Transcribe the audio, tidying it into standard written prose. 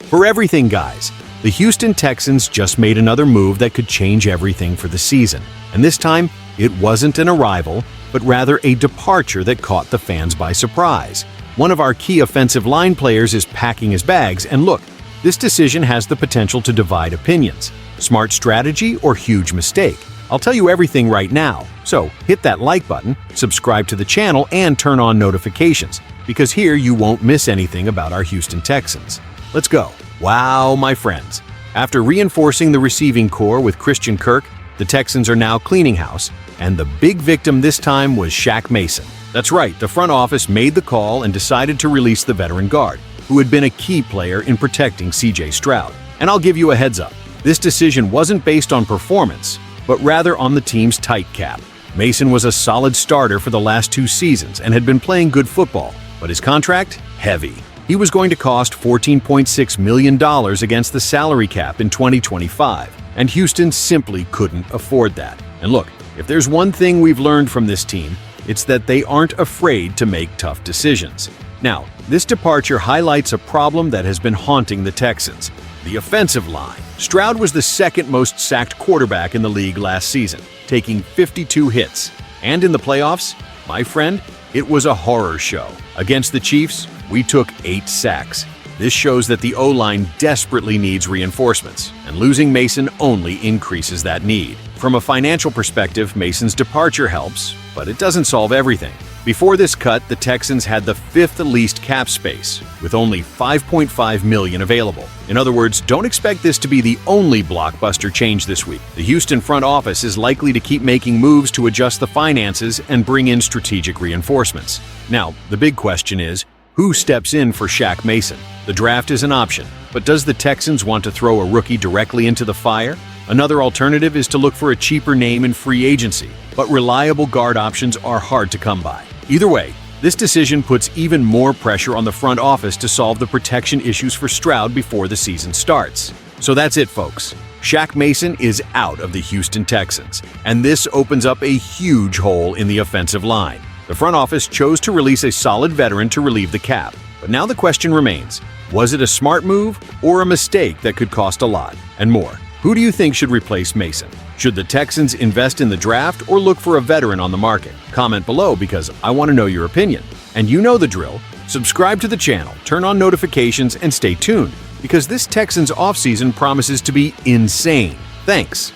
For everything, guys, the Houston Texans just made another move that could change everything for the season. And this time, it wasn't an arrival, but rather a departure that caught the fans by surprise. One of our key offensive line players is packing his bags, and look, this decision has the potential to divide opinions. Smart strategy or huge mistake? I'll tell you everything right now. So hit that like button, subscribe to the channel, and turn on notifications, because here you won't miss anything about our Houston Texans. Let's go. Wow, my friends. After reinforcing the receiving core with Christian Kirk, the Texans are now cleaning house, and the big victim this time was Shaq Mason. That's right, the front office made the call and decided to release the veteran guard, who had been a key player in protecting C.J. Stroud. And I'll give you a heads up. This decision wasn't based on performance, but rather on the team's tight cap. Mason was a solid starter for the last 2 seasons and had been playing good football, but his contract? Heavy. He was going to cost $14.6 million against the salary cap in 2025, and Houston simply couldn't afford that. And look, if there's one thing we've learned from this team, it's that they aren't afraid to make tough decisions. Now, this departure highlights a problem that has been haunting the Texans: the offensive line. Stroud was the second most sacked quarterback in the league last season, taking 52 hits. And in the playoffs, my friend, it was a horror show. Against the Chiefs, we took 8 sacks. This shows that the O-line desperately needs reinforcements, and losing Mason only increases that need. From a financial perspective, Mason's departure helps, but it doesn't solve everything. Before this cut, the Texans had the 5th least cap space, with only $5.5 million available. In other words, don't expect this to be the only blockbuster change this week. The Houston front office is likely to keep making moves to adjust the finances and bring in strategic reinforcements. Now, the big question is, who steps in for Shaq Mason? The draft is an option, but does the Texans want to throw a rookie directly into the fire? Another alternative is to look for a cheaper name in free agency, but reliable guard options are hard to come by. Either way, this decision puts even more pressure on the front office to solve the protection issues for Stroud before the season starts. So that's it, folks. Shaq Mason is out of the Houston Texans, and this opens up a huge hole in the offensive line. The front office chose to release a solid veteran to relieve the cap, but now the question remains: was it a smart move or a mistake that could cost a lot? And more. Who do you think should replace Mason? Should the Texans invest in the draft or look for a veteran on the market? Comment below, because I want to know your opinion. And you know the drill. Subscribe to the channel, turn on notifications, and stay tuned, because this Texans offseason promises to be insane. Thanks.